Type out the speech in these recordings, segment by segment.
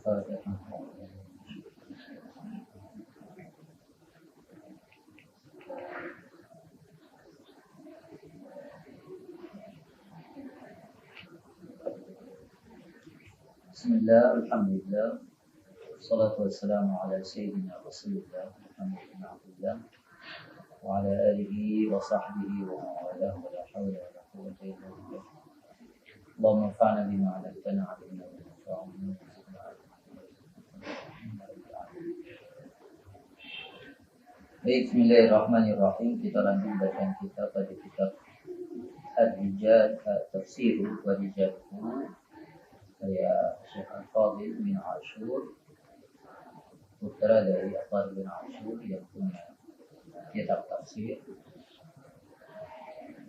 Bismillah, alhamdulillah, salatu wassalamu ala sayyidina Rasulullah Muhammad bin Abdullah wa ala alihi wa sahbihi wa mawalah wa la hawla wa la quwwata illa billah. Allahumma anfa'na bima 'allamtana wa 'allimna ma yanfa'una wa zidna 'ilman. Baik, bismillahirrahmanirrahim. Kita lanjut bacaan kita pada kitab Ar-Rijal Tafsir wa Rijaluhu saya Syekh Al-Fadil bin Ashur, putra dari Athar bin Ashur yang punya kitab tafsir,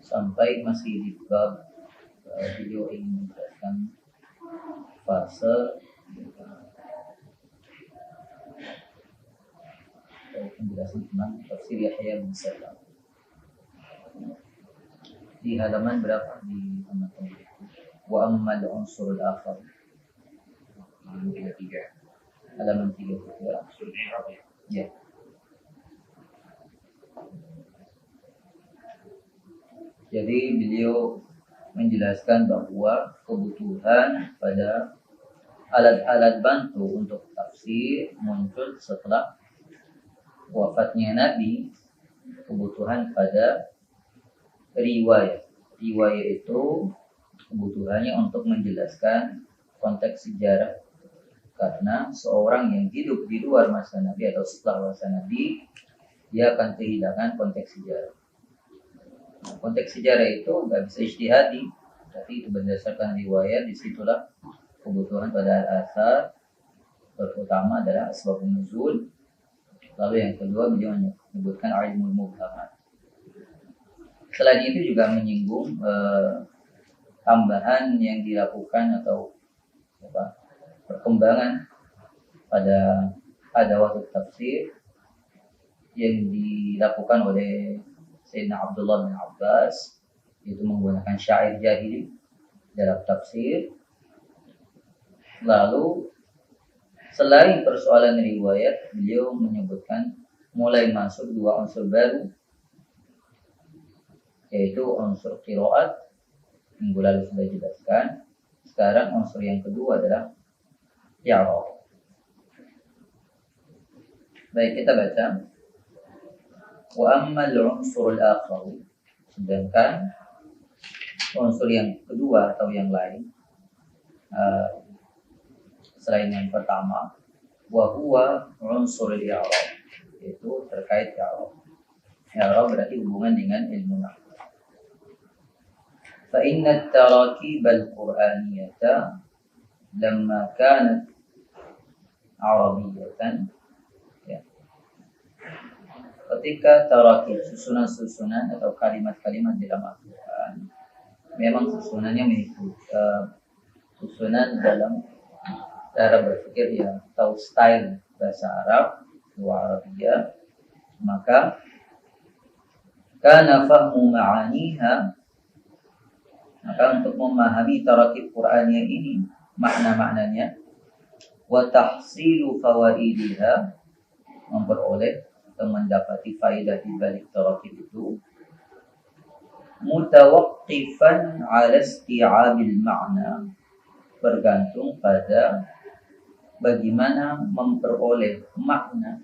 sampai masih di bab beliau ingin menjelaskan fase penjelasan tentang tafsir Yahya bin Salam. Di halaman berapa di teman-teman? Wa ammal unsur al-akhar. Halaman 33. Ya. Jadi beliau menjelaskan bahwa kebutuhan pada alat-alat bantu untuk tafsir muncul setelah wafatnya Nabi. Kebutuhan pada riwayat. Riwayat itu kebutuhannya untuk menjelaskan konteks sejarah, karena seorang yang hidup di luar masa Nabi atau setelah masa Nabi, dia akan kehilangan konteks sejarah. Nah, konteks sejarah itu nggak bisa ijtihadi, tapi itu berdasarkan riwayat. Disitulah kebutuhan pada al-athar. Pertama adalah asbab nuzul, lalu yang kedua beliau menyebutkan ilmu mubhamat. Selain itu juga menyinggung tambahan yang dilakukan atau perkembangan pada waktu tafsir yang dilakukan oleh Sayyidina Abdullah bin Abbas, itu menggunakan syair jahili dalam tafsir. Lalu selain persoalan riwayat, beliau menyebutkan mulai masuk dua unsur baru, yaitu unsur qiraat. Minggu lalu sudah dijelaskan. Sekarang unsur yang kedua adalah i'rab. Baik, kita baca. Wa ammal unsur al-akhar. Sedangkan unsur yang kedua atau yang lain selain yang pertama, wa huwa unsur al-i'rab, yaitu terkait i'rab. I'rab berarti hubungan dengan ilmu nahwu. فإن التراكيب القرآنية لما كانت عربية, ya. Ketika tarakib, susunan-susunan atau kalimat-kalimat dalam Al-Quran, memang susunannya mengikuti susunan dalam cara berpikir yang atau style bahasa Arab, luar Arabia, maka kana fahmu ma'aniha, maka untuk memahami tarakib Qur'aniyah ini, makna-maknanya, wa tahsilu fawaidiha, memperoleh atau mendapati faedah di balik tarakib itu, mutawaqqifan 'ala isti'abil ma'na, bergantung pada bagaimana memperoleh makna.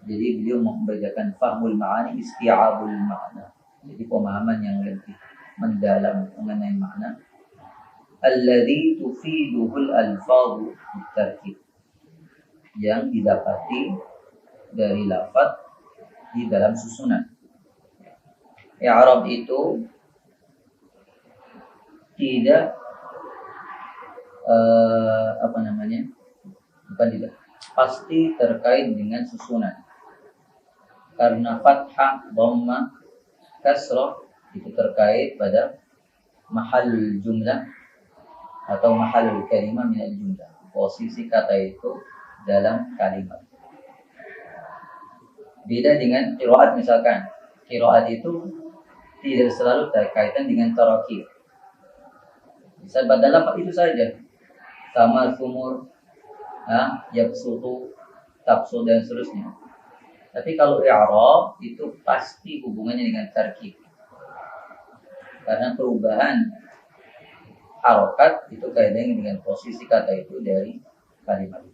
Jadi beliau membacakan fahmul ma'ani, isti'abul ma'na. Jadi pemahaman yang lebih mendalam mengenai makna. Alladzi tufiduhul alfadhu bitarkib, yang didapati dari lafaz di dalam susunan. I'rab itu tidak pasti terkait dengan susunan. Karena fathah, dhamma, kasrah itu terkait pada mahal jumlah atau mahal kalimah minal jumlah, posisi kata itu dalam kalimat. Beda dengan qiraat, misalkan qiraat itu tidak selalu terkaitan dengan tarakib. Bisa pada lafaz itu saja, sama sumur, yabsutu, tabsu dan seterusnya. Tapi kalau i'rab itu pasti hubungannya dengan tarkib. Karena perubahan harokat itu kaitannya dengan posisi kata itu dari kalimat.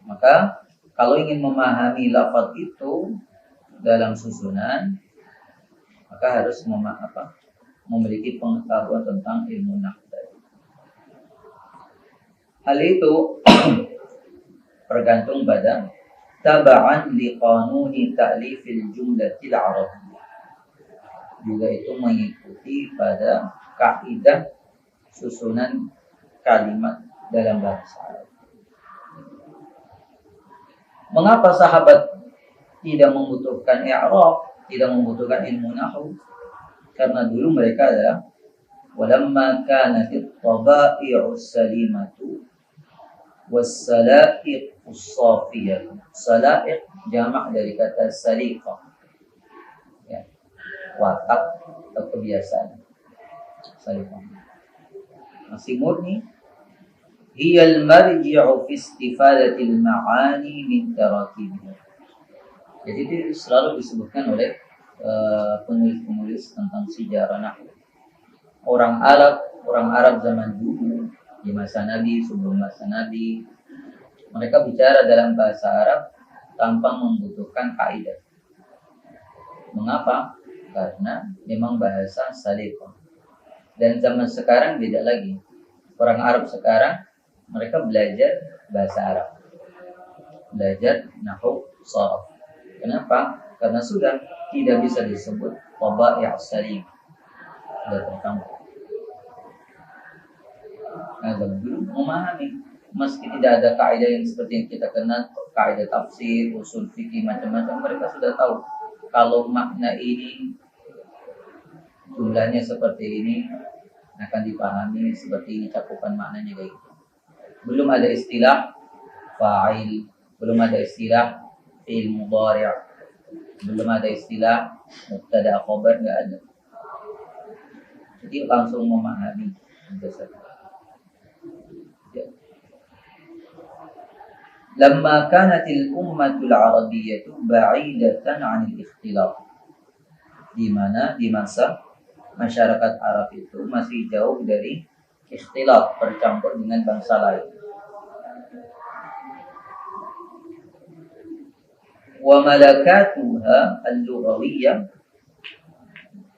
Maka kalau ingin memahami lafaz itu dalam susunan, maka harus memiliki pengetahuan tentang ilmu nahwu. Hal itu tergantung pada taba'an li qanuni ta'lifil jumlatil arabiyyah. Juga itu mengikuti pada kaidah susunan kalimat dalam bahasa Arab. Mengapa sahabat tidak membutuhkan i'rab, tidak membutuhkan ilmu nahwu? Karena dulu mereka adalah walamma kanatit taba'i'us salimatu was-sala'iq as-safiyah. Sala'iq jamak dari kata saliqah. Ya, watak atau kebiasaan. Saliqah. Masih murni. Hiyal marji'u fi istifadatil ma'ani min tarakibnya. Jadi itu selalu disebutkan oleh penulis-penulis tentang sejarah nahwu. Orang Arab zaman dulu, di masa Nabi, sebelum masa Nabi, mereka bicara dalam bahasa Arab tanpa membutuhkan kaidah. Mengapa? Karena memang bahasa saliqah. Dan zaman sekarang beda lagi. Orang Arab sekarang mereka belajar bahasa Arab, belajar nahwu sharaf. Kenapa? Karena sudah tidak bisa disebut tabai' salim, sudah tercampur. Nah, dulu memahami, meski tidak ada kaidah yang seperti yang kita kenal, kaidah tafsir, usul fikih macam-macam, mereka sudah tahu kalau makna ini jumlahnya seperti ini akan dipahami seperti ini, cakupan maknanya kayak gitu. Belum ada istilah fa'il, belum ada istilah fi'il mudhari', belum ada istilah mubtada' khabar, enggak ada. Jadi langsung memahami. Lamma kanatil ummatul arabiyyatu ba'idatan 'anil ikhtilaf. Di mana di masa masyarakat Arab itu masih jauh dari ikhtilaf, bercampur dengan bangsa lain. Wa malakatuha al-lughawiyyah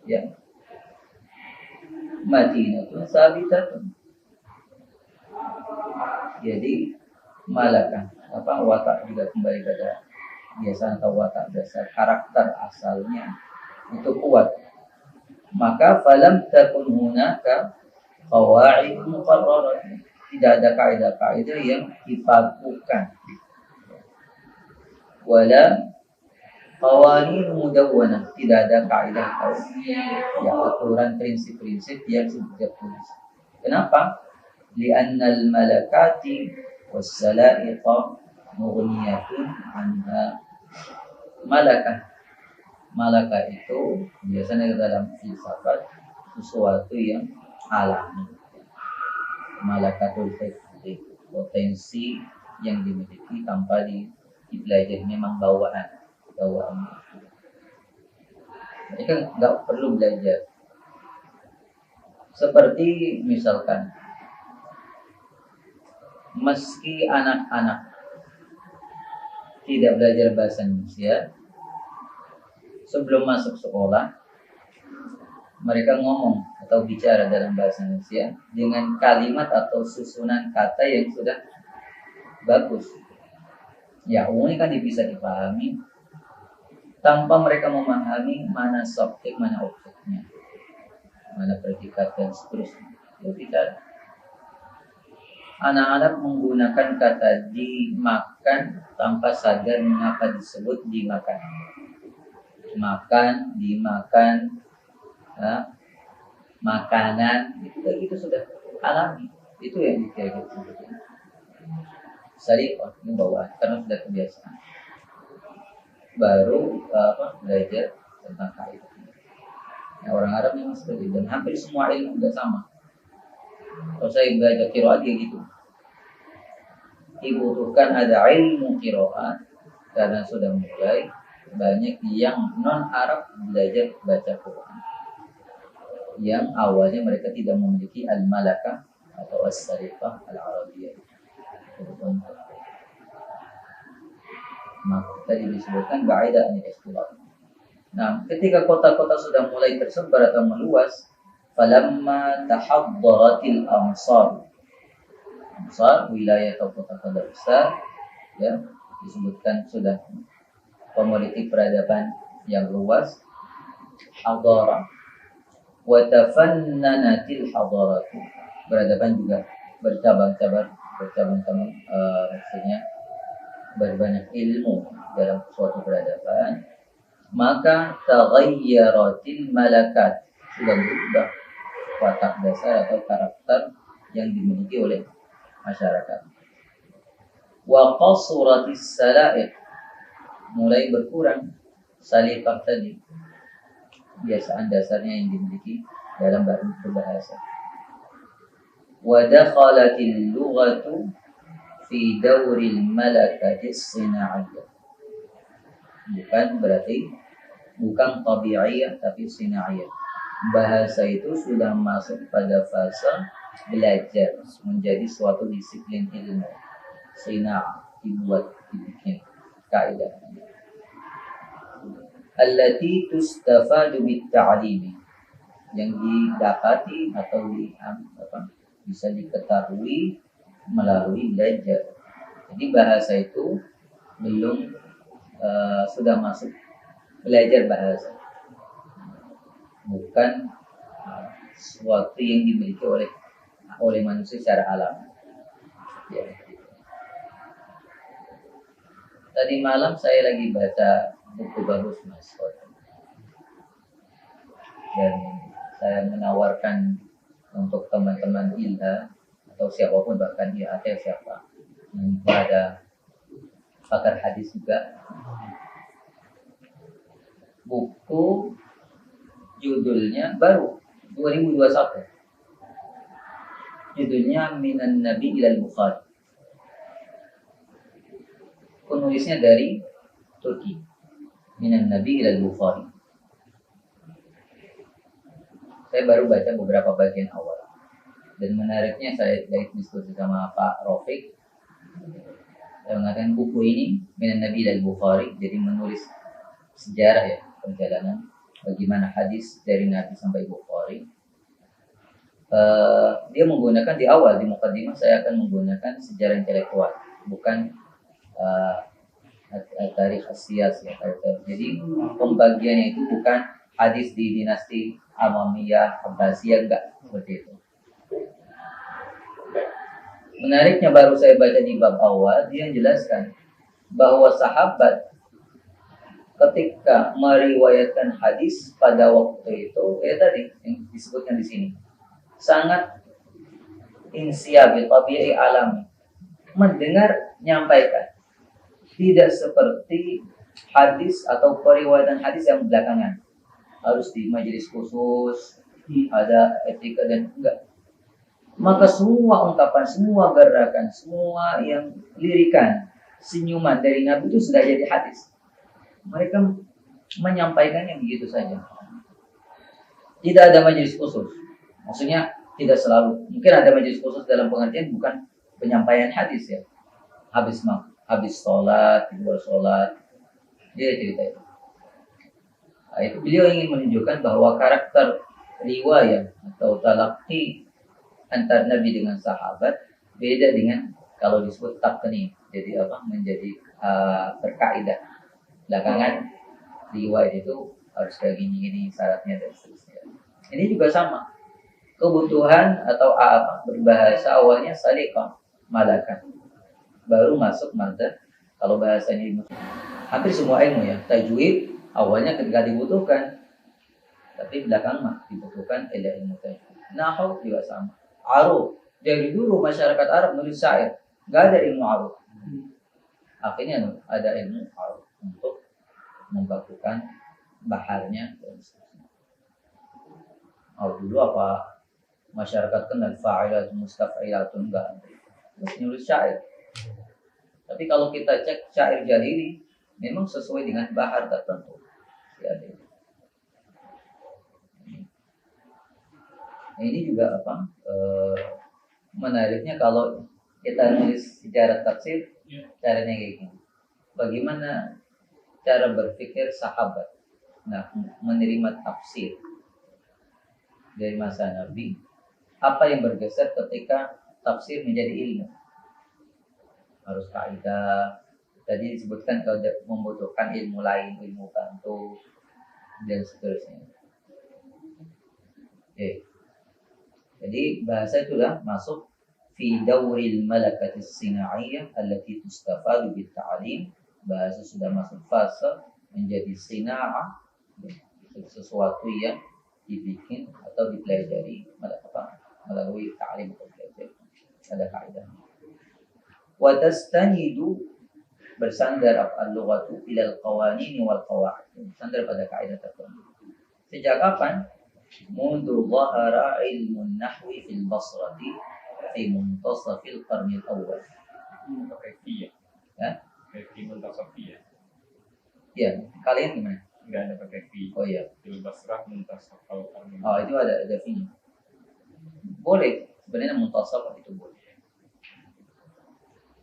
ya madinatun sabitatun. Jadi malakah watak juga kembali pada biasa atau watak dasar, karakter asalnya itu kuat. Maka falam takun hunaka qawaid muqarrarah, tidak ada kaidah-kaidah yang dipakukan, wala qawanin mudawwanah, tidak ada kaidah ya aturan prinsip-prinsip yang sudah ditulis. Kenapa? Li'annal malakati was-sala'iqa mughniyatun anha. Malakah itu biasanya dalam filsafat sesuatu yang alami. Malakatul fikri, potensi yang dimiliki tanpa dipelajari, memang bawaan. Mereka nggak perlu belajar. Seperti misalkan, meski anak-anak tidak belajar bahasa Indonesia, sebelum masuk sekolah mereka ngomong atau bicara dalam bahasa Indonesia dengan kalimat atau susunan kata yang sudah bagus. Ya, umumnya kan bisa dipahami tanpa mereka memahami mana subjek, mana objeknya, mana predikat dan seterusnya. Itu tidak. Anak-anak menggunakan kata dimakan tanpa sadar mengapa disebut dimakan. Makan, dimakan, makanan, itu sudah alami. Itu yang dikira-kira sebetulnya. Sariqah, ini bawaan, karena sudah kebiasaan. Baru belajar tentang kaidah. Ya, orang Arab memang seperti itu, dan hampir semua ilmu sudah sama. Kalau saya belajar qiraat kayak gitu, dibutuhkan ada ilmu qiraat karena sudah mulai banyak yang non Arab belajar baca Quran, yang awalnya mereka tidak memiliki al-malakah atau as-sariqah al-arabiyah. Maka tadi disebutkan ba'ida anil ikhtilaf. Nah, ketika kota-kota sudah mulai tersebar atau meluas, falamma tahaddaratil amsar, wilayah atau kota-kota besar, ya, disebutkan sudah memiliki peradaban yang luas, hadara wa tafannanatil hadaratu, peradaban juga bercabang-cabang, maksudnya berbanyak ilmu dalam suatu peradaban, maka taghayyaratil malakat, sudah berubah watak dasar atau karakter yang dimiliki oleh masyarakat. Wa qasuratis sala'iq, mulai berkurang salifah tadi, kebiasaan dasarnya yang dimiliki dalam berbahasa. Wa dakhalatil lughatu fi dawril malakatis sina'iyah, bukan tabi'iyah tapi sina'iyah. Bahasa itu sudah masuk pada fase belajar menjadi suatu disiplin ilmu. Sina'ah, dibikin kaidah. Allati tustafadu bit-ta'limi, yang didapati atau bisa diketahui melalui belajar. Jadi bahasa itu belum sudah masuk belajar bahasa, bukan sesuatu yang dimiliki oleh manusia secara alami. Ya. Tadi malam saya lagi baca buku bagus, Mas, dan saya menawarkan untuk teman-teman ILHA atau siapapun, bahkan IAT siapa yang ada pakar hadis juga, buku judulnya baru 2021, judulnya Minan Nabi ilal Bukhari. Penulisnya dari Turki, Minan Nabi ilal Bukhari. Saya baru baca beberapa bagian awal, dan menariknya saya diskusi sama Pak Rafiq. Saya mengatakan buku ini Minan Nabi ilal Bukhari, jadi menulis sejarah, ya, perjalanan bagaimana hadis dari Nabi sampai Bukhari. Dia menggunakan di awal, di mukaddimah saya akan menggunakan sejarah intelektual, bukan tarikh as-siyas, ya. Jadi pembagiannya itu bukan hadis di dinasti Amamiyah, Abbasiyah, enggak seperti itu. Menariknya baru saya baca di bab awal, dia menjelaskan bahwa sahabat ketika meriwayatkan hadis pada waktu itu, tadi yang disebutkan di sini, sangat insiabil, tabi'i, alami, mendengar, nyampaikan. Tidak seperti hadis atau periwayatan hadis yang belakangan harus di majelis khusus, ada etika dan enggak. Maka semua ungkapan, semua gerakan, semua yang lirikan, senyuman dari Nabi itu sudah jadi hadis. Mereka menyampaikannya begitu saja. Tidak ada majelis khusus. Maksudnya tidak selalu. Mungkin ada majelis khusus dalam pengertian bukan penyampaian hadis, ya. Habis sholat, luar sholat, dia cerita itu. Nah, itu beliau ingin menunjukkan bahwa karakter riwayat atau talaqi antar Nabi dengan sahabat beda dengan kalau disebut taqni. Jadi menjadi berkaidah. Belakangan riwayat itu harus kayak gini-gini syaratnya dan seterusnya. Ini juga sama. Kebutuhan atau berbahasa awalnya saliqah, malakah. Baru masuk madzhab. Kalau bahasanya hampir semua ilmu, ya, tajwid awalnya ketika dibutuhkan, tapi belakangan dibutuhkan ilmu tajwid. Nahwu juga sama. Aruf, dari dulu masyarakat Arab nulis syair, nggak ada ilmu aruf. Akhirnya ada ilmu aruf untuk membakukan baharnya dan seterusnya. Dulu masyarakat kenal fa'ilatun mustaf'ilatun, enggak. Terus nulis syair. Tapi kalau kita cek syair jahili, memang sesuai dengan bahar tertentu. Ya, ini juga menariknya kalau kita nulis sejarah tafsir, caranya kayak gini. Bagaimana cara berpikir sahabat, menerima tafsir dari masa Nabi? Apa yang bergeser ketika tafsir menjadi ilmu? Harus kaidah. Tadi disebutkan kalau membutuhkan ilmu lain, ilmu bantu dan seterusnya. Oke. Jadi bahasa itulah masuk fi dawril malakatis sinaiyah allati tustafadu bit ta'lim. Bahasa sudah masuk fase menjadi sina'ah, sesuatu yang dibikin atau dipelajari melalui ta'lim atau belajar. Ada kaidah. Wa tastanidu, bersandar al-lughatu ila al-qawanin wal qawaid. Bersandar pada kaidah tertentu. Sejak kapan? Mundu dhahara ilmu nahwi fil Basrati fi muntasafil qarnil awal. Kaifiyah. Ya? Kaifiyah muntasafiyah. Ya, kalian gimana? Enggak ada pakai fi. Oh iya. Fil Basrah muntasafal qarnil. Oh, itu ada fi-nya. Boleh, sebenarnya muntasaf itu boleh.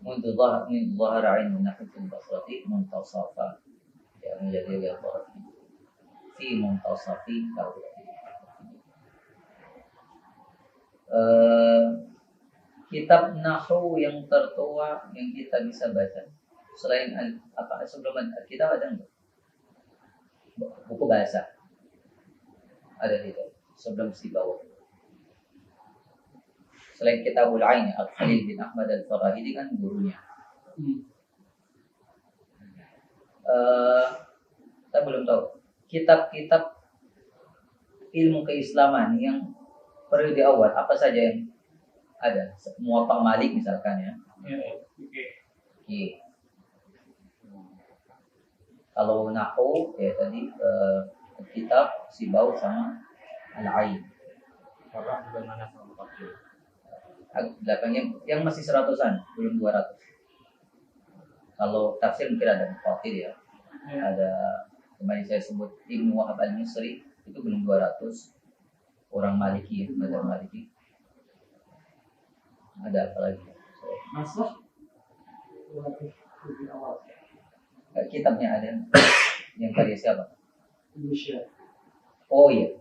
Mundu dhahara ilmu nahwi fil Basrati muntasafa. Ya, menjadi ghabar. Fi muntasafi qarnil. Kitab nahwu yang tertua yang kita bisa baca selain sebelum kita ada enggak? Buku bahasa ada tidak sebelum Sibawayh? Selain Kitabul Ain, Al-Khalil bin Ahmad Al-Farahidi kan gurunya. Kita belum tahu kitab-kitab ilmu keislaman yang periode awal apa saja yang ada? Muwatta Malik misalkan ya. Oke. Kalau nahwu ya tadi kitab Sibawayh sama Al-Ain. Farah bagaimana sama tafsir? Belakangnya yang masih 100-an, belum 200. Kalau tafsir mungkin ada Mufassir ya. Ada kemarin saya sebut Ibnu Wahab Al-Misri itu belum 200. Orang Maliki, mazhab Maliki. Ada apa lagi? Masuk lebih awal. Kitabnya ada yang karya siapa? Indonesia. Oh iya,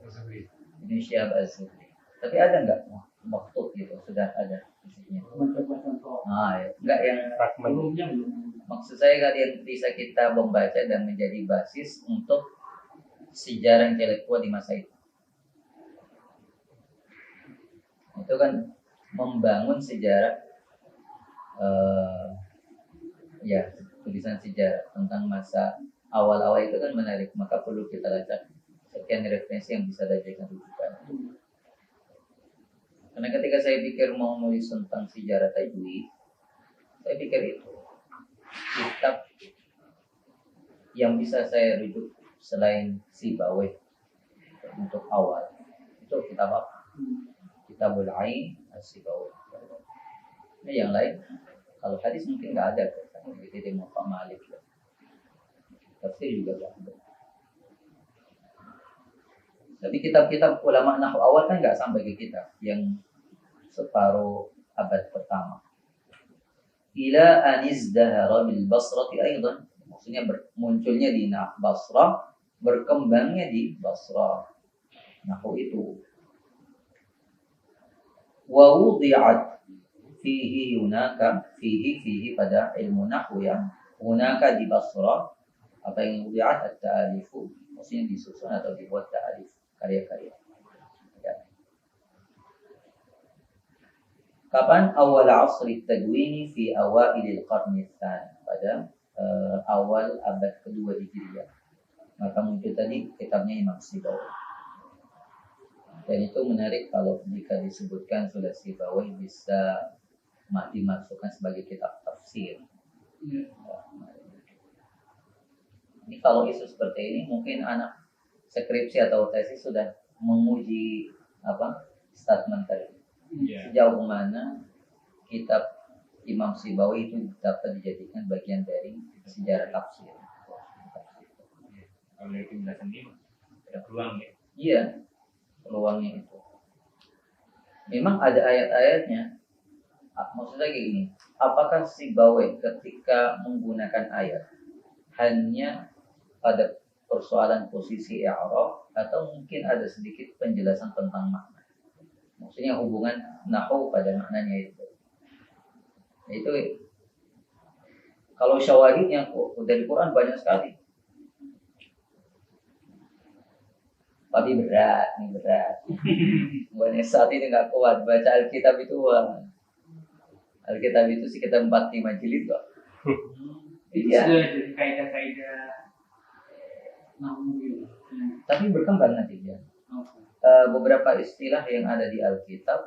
Indonesia Az-Zuhri. Tapi ada nggak maktub gitu? Sudah ada isinya. Ya. Nggak yang Belumnya belum. Maksud saya kalian bisa kita membaca dan menjadi basis untuk sejarah intelektual di masa itu. Itu kan membangun sejarah, tulisan sejarah tentang masa awal-awal itu kan menarik. Maka perlu kita baca sekian referensi yang bisa dijadikan rujukan. Karena ketika saya pikir mau nulis tentang sejarah tajwid, saya pikir itu kitab yang bisa saya rujuk selain Sibawayh untuk awal itu kitab apa? Kitabul Ain As-Sibawayh. Nah, yang lain kalau hadis mungkin nggak ada, seperti Muhammad Malik. Tafsir juga nggak ada. Tapi kitab-kitab ulama nahwu awal kan nggak sampai ke kita yang separuh abad pertama. Ila anizdahara bil Basrati aidan, maksudnya munculnya di Basrah, berkembangnya di Basrah nahwu itu. Wa wudi'at fihi hunaka, fihi pada ilmu nahwu ya, hunaka di Basrah, apa yang wudi'at at-ta'alifu, maksudnya disusun atau dibuat ta'alif, karya-karya. Ya. Kapan? Awal asri tadwini fi awailil qarni tsani, pada awal abad kedua Hijriah. Maka muncul tadi kitabnya Imam Sibawayh. Dan itu menarik kalau jika disebutkan sudah Sibawayh bisa dimasukkan sebagai kitab tafsir. Ini kalau isu seperti ini mungkin anak skripsi atau tesis sudah menguji statement tadi. Iya. Sejauh mana kitab Imam Sibawi itu dapat dijadikan bagian dari sejarah tafsir. Kalau dari penjelasan ini ada peluang ya. Iya, peluangnya itu. Memang ada ayat-ayatnya. Maksudnya kayak gini, apakah Sibawi ketika menggunakan ayat hanya pada persoalan posisi i'rab atau mungkin ada sedikit penjelasan tentang makna? Maksudnya hubungan nahwu pada maknanya itu. Itu kalau syawahidnya dari Quran banyak sekali. Tapi berat. Bukannya saat ini nggak kuat baca Alkitab itu. Alkitab itu sekitar 4-5 jilid kok. Itu Iya. sudah jadi kaidah-kaidah namun gitu. Tapi berkembang nanti ya. Beberapa istilah yang ada di Alkitab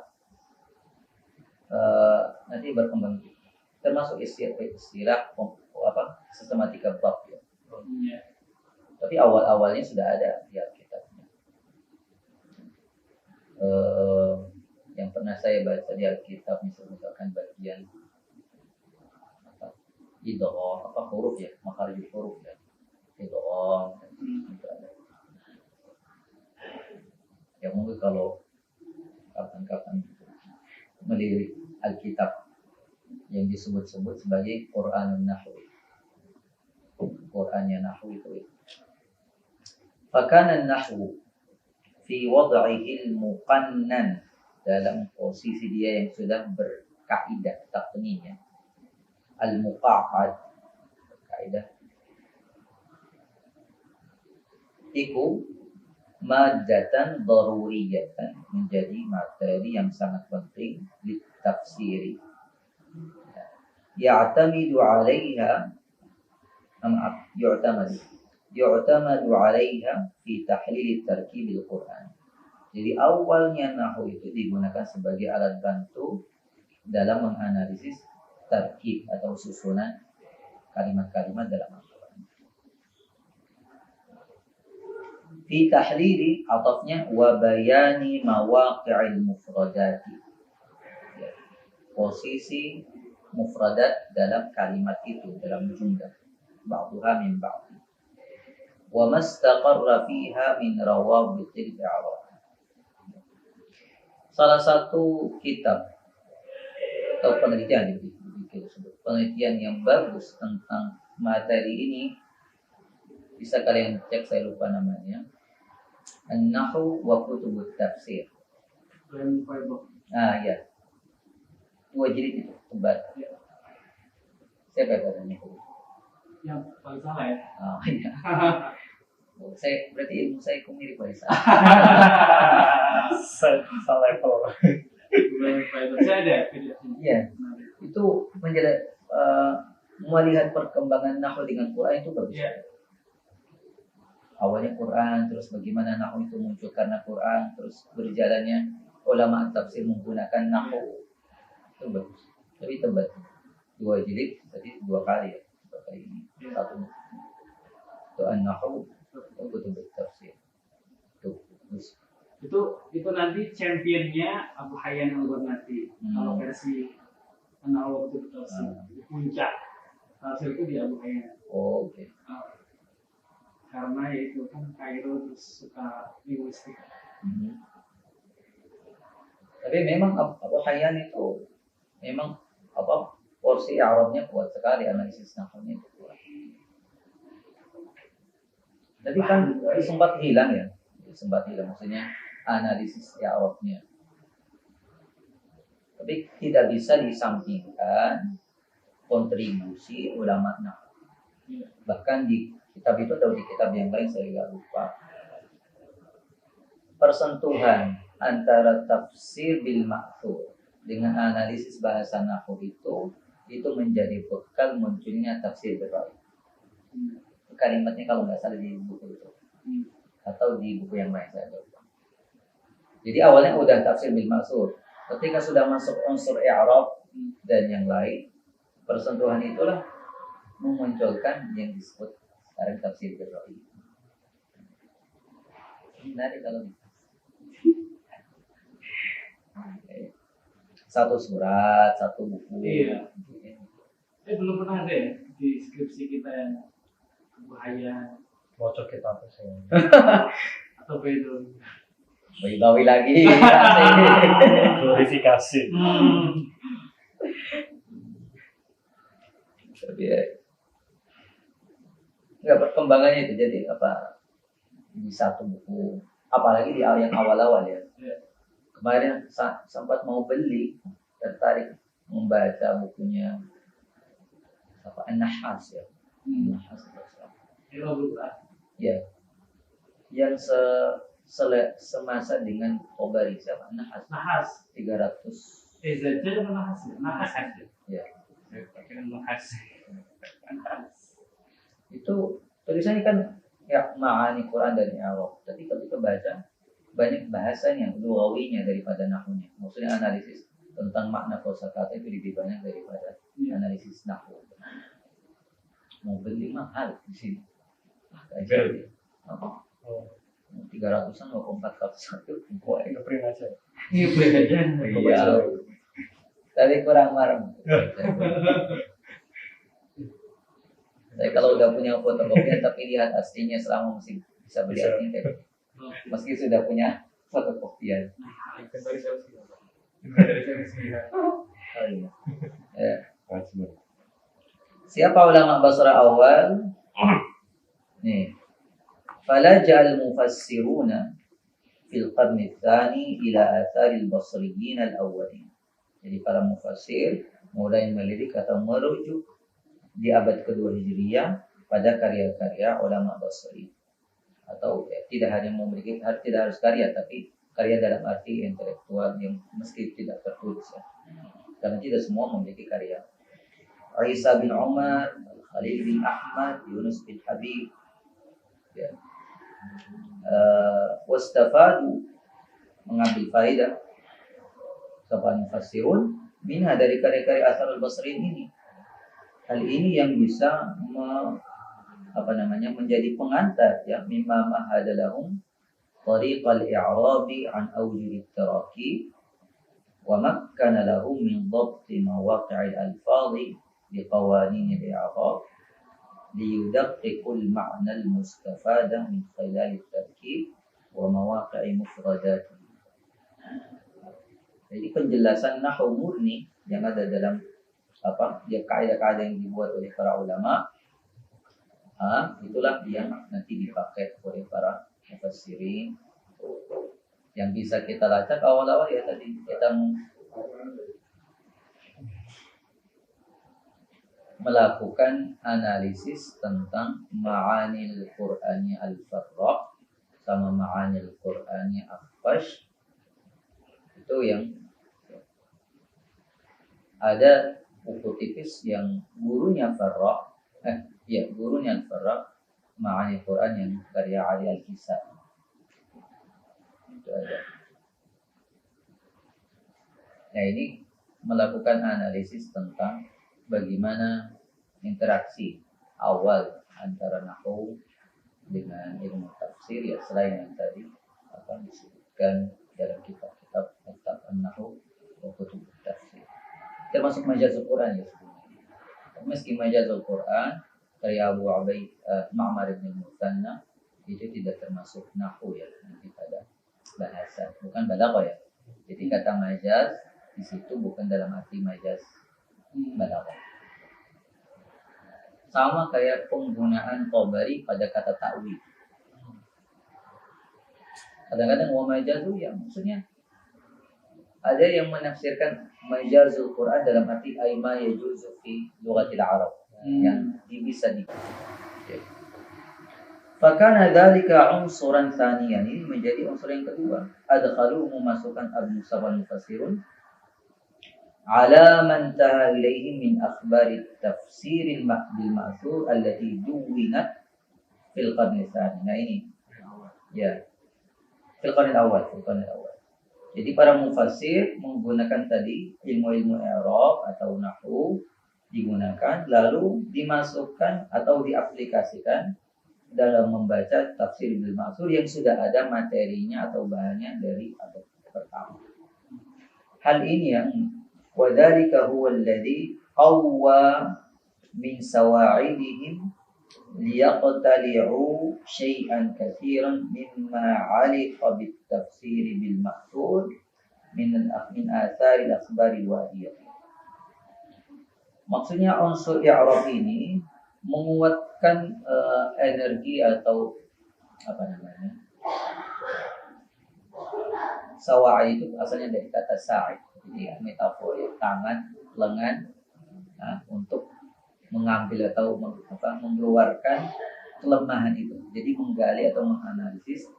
nanti berkembang. Termasuk istilah sistematika bab ya. Iya. Tapi awal-awalnya sudah ada di Alkitabnya. Yang pernah saya baca di Alkitab misalkan bagian idgham huruf ya, makharij huruf ya. Idgham itu ada. Ya mungkin kalau kapan-kapan melirik Alkitab yang disebut-sebut sebagai Quranun Nahwi. Qurannya Nahwu itu. Fakana Nahwu fi wad'ihi al-muqannan, dalam posisi dia yang sudah berkaidah takninya. Al-muqa'ad, kaidah. Iku maddatan daruriyatan, menjadi materi yang sangat penting di tafsiri. Ya'tamidu 'alaiha yu'tamadu 'alaiha fi tahlil tarkib al-Qur'an. Jadi awalnya nahwu itu digunakan sebagai alat bantu dalam menganalisis tarkib atau susunan kalimat-kalimat dalam Al-Quran. Fi tahlili atafnya wa bayani mawaqi'il mufradati. Posisi mufradat dalam kalimat itu, dalam jumlah. Ba'duha min ba'di. Wa mastaqarra fiha min rawabitil i'rab. Salah satu kitab atau penelitian yang bagus tentang materi ini bisa kalian cek, saya lupa namanya, An-Nahwu wa Kutubut Tafsir. Ya, 2 jilid itu tebal. Siapa yang katanya? Yang paling salah ya. Iya. Saya berarti ilmu saya mirip Faisal. Salah level. Saya ada. Iya. Itu melihat perkembangan nahwu dengan Quran itu bagus. Iya. Awalnya Quran, terus bagaimana nahwu itu muncul karena Quran, terus berjalannya ulama tafsir menggunakan nahwu. Itu bagus. Tapi tebal. 2 jilid, jadi 2 kali ya. 2 kali ini. Satu. Itu An-Nahwu, Kutubut Tafsir. Itu bagus. Itu nanti championnya Abu Hayyan Al-Gharnati. Kalau versi An-Nahwu Kutubut Tafsir, puncak tafsir itu di Abu Hayyan. Oh, oke. Karena itu kan Kairo terus suka linguistik. Tapi memang Abu Hayyan itu memang porsi Arabnya kuat sekali, analisis nahwunya itu kuat. Tapi kan sempat hilang ya, maksudnya analisis Arabnya. Tapi tidak bisa disampingkan kontribusi ulama nahwu. Bahkan di kitab itu atau di kitab yang lain saya nggak lupa, persentuhan antara tafsir bil ma'thur dengan analisis bahasa nahwu itu menjadi bekal munculnya tafsir bil ra'i. Kalimatnya kalau nggak salah di buku itu atau di buku yang lain saya lupa. Jadi awalnya udah tafsir bil ma'thur, ketika sudah masuk unsur i'rab dan yang lain, persentuhan itulah memunculkan yang disebut sekarang tafsir bil ra'i. Menarik kalau Satu surat, satu buku. Iya. Belum pernah ada ya di skripsi kita yang Abu Hayyan Bocor kita apa sih? atau Bedo. Bawi lagi. Glorifikasi. Tapi ya, nggak perkembangannya itu jadi apa di satu buku, apalagi di yang awal-awal ya. Kemarin sempat mau beli, tertarik membaca bukunya apa An-Nahas ya. An-Nahas ya, yang semasa dengan Khobari siapa? Nahas 300 Zaja atau Nahas ya? Nahas ya. Nahas Itu tulisannya kan ya ma'ani Quran dan i'rab. Tapi ketika baca banyak bahasanya, lughawinya daripada nahwunya. Maksudnya analisis tentang makna kosakata itu lebih banyak daripada analisis nahwu. Mau beli mahal di sini. Jadi apa? 300-an mau 401 kok Ngeprint aja. Iya bedanya. iya. Tapi kurang marah. Saya kalau udah punya fotokopian tapi lihat aslinya selama masih bisa beli aslinya deh. Meski sudah punya fotokopian. Siapa ulama Basra awal? Nih. فلجأ المفسرون في القرن الثاني إلى آثار البصريين الأولين. Jadi para mufassir mulai melirik atau merujuk di abad kedua Hijriyah pada karya-karya ulama Basri. Atau ya, tidak hanya memiliki, tidak harus karya, tapi karya dalam arti intelektual yang meski tidak tertulis ya. Karena tidak semua memiliki karya. Isa bin Umar, Khalil bin Ahmad, Yunus bin Habib, ya. Wastafadu, mengambil faedah sahabat mufassirun minha dari karya-karya Atharul Basriin ini. Hal ini yang bisa menjadi pengantar ya mimma mahadalahum tariqal i'rabi an awjih at-taraki wa makkana lahum min dhabt mawaqi' al-alfadhi bi qawanin al-i'rab liyudaqqiqu al-ma'na al-mustafada min khilal at-tarkib wa mawaqi' mufradatihi. Jadi penjelasan nahwu murni yang ada dalam kaidah-kaidah yang dibuat oleh para ulama, itulah yang nanti dipakai oleh para mufassirin. Yang bisa kita lacak awal-awal ya tadi kita melakukan analisis tentang ma'anil Qur'ani al-farrah sama ma'anil Qur'ani al-fash. Itu yang ada buku tipis yang gurunya Farrah, gurunya Farrah ma'ani Quran yang karya Ali Al-Kisah. Itu ada. Nah ini melakukan analisis tentang bagaimana interaksi awal antara nahwu dengan ilmu tafsir ya selain yang tadi akan disebutkan dalam kitab-kitab tentang nahwu dan kutub tafsir. Termasuk majazul Quran ya sebenarnya. Meski majazul Quran karya Abu Ubaid Ma'mar bin Muthanna itu tidak termasuk nahwu ya, nanti pada bahasa, bukan balaghah ya. Jadi kata majaz di situ bukan dalam arti majaz balaghah. Sama kayak penggunaan Tabari pada kata ta'wil. Kadang-kadang wa majazu ya maksudnya ada yang menafsirkan majazul Quran dalam arti aima yajuzu fi lughatil Arab yang bisa di. Fakana dzalika unsuran tsaniyan, ini menjadi unsur yang kedua. Adkhalu memasukkan al-musawwal mufassirun ala man taha ilaihi min akhbari tafsir bil ma'thur allati duwinat fil qarni tsani. Nah ini ya fil qarni awal. Jadi para mufassir menggunakan tadi ilmu-ilmu i'rab atau nahwu digunakan lalu dimasukkan atau diaplikasikan dalam membaca tafsir bil ma'thur yang sudah ada materinya atau bahannya dari abad pertama. hal ini yang wadzalika huwa alladhi qawwa min sawa'idihim liyaqtali'u syai'an katsiran mimma 'aliqa bit-tafsir bil ma'thur min athari al-akhbar al-wahiyah. Maksudnya unsur i'rab ini menguatkan energi atau apa namanya? Sawa'i itu asalnya dari kata sa'id. Jadi metafor ya, tangan, lengan untuk mengambil atau mengeluarkan kelemahan itu. Jadi menggali atau menganalisis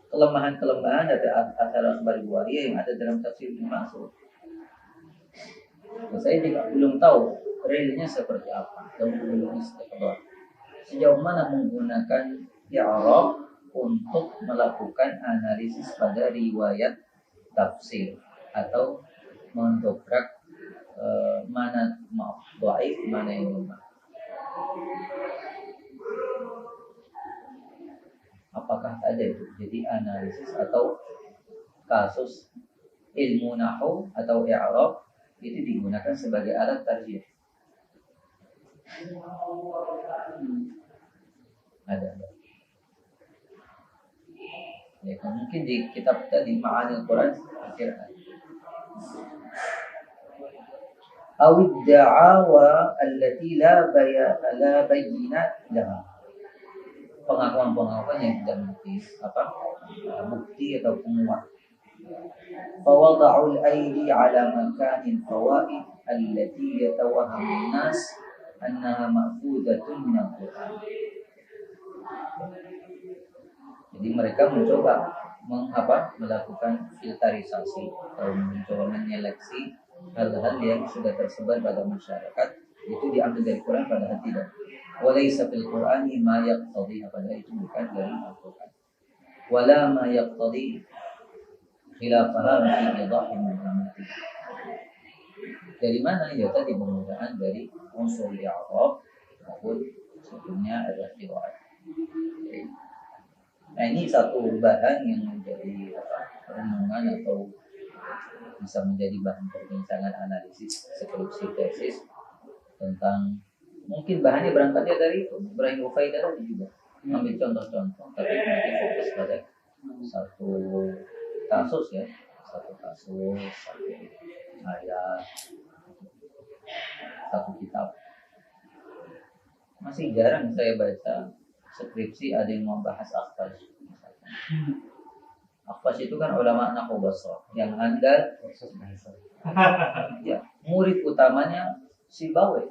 kelemahan-kelemahan dari asal-asal riwayat yang ada dalam tafsir Ibnu Mas'ud. Saya juga belum tahu realnya seperti apa dan belum istiqlal. Sejauh mana menggunakan i'rab untuk melakukan analisis pada riwayat tafsir atau mendobrak mana dhaif, mana yang lemah. Apakah ada itu? Jadi analisis atau kasus ilmu nahwu atau i'rab itu digunakan sebagai alat tarjih. Ada. Ya, mungkin di kitab tadi Ma'anil Quran akhirnya awid da'awa allati la bayyinat laha, pengakuan-pengakuan yang tidak memiliki bukti atau penguat. Fawada'ul aidi ala makanin fawaid allati yatawahhamu an-nas annaha ma'khudatun min al-Quran. Jadi mereka mencoba melakukan filterisasi atau mencoba menyeleksi hal-hal yang sudah tersebar pada masyarakat itu diambil dari Quran padahal tidak. Walaysa fil Qur'ani ma yaqtadi, padahal itu bukan dari Al-Quran. Wala ma yaqtadi khilafaha fi idahi muhammad. Dari mana? Ya tadi penggunaan dari unsur i'rab maupun sebelumnya ada riwayat. Nah, ini satu bahan yang menjadi renungan atau bisa menjadi bahan perbincangan analisis skripsi tesis tentang, mungkin bahannya berangkatnya dari itu Ibrahim Ufaidah tadi juga ambil contoh-contoh, tapi nanti fokus pada satu kasus ya, satu ayat, satu kitab. Masih jarang saya baca skripsi ada yang membahas Akhfash. Akhfash itu kan ulama nahwu Basrah yang handal ya, murid utamanya Sibawi.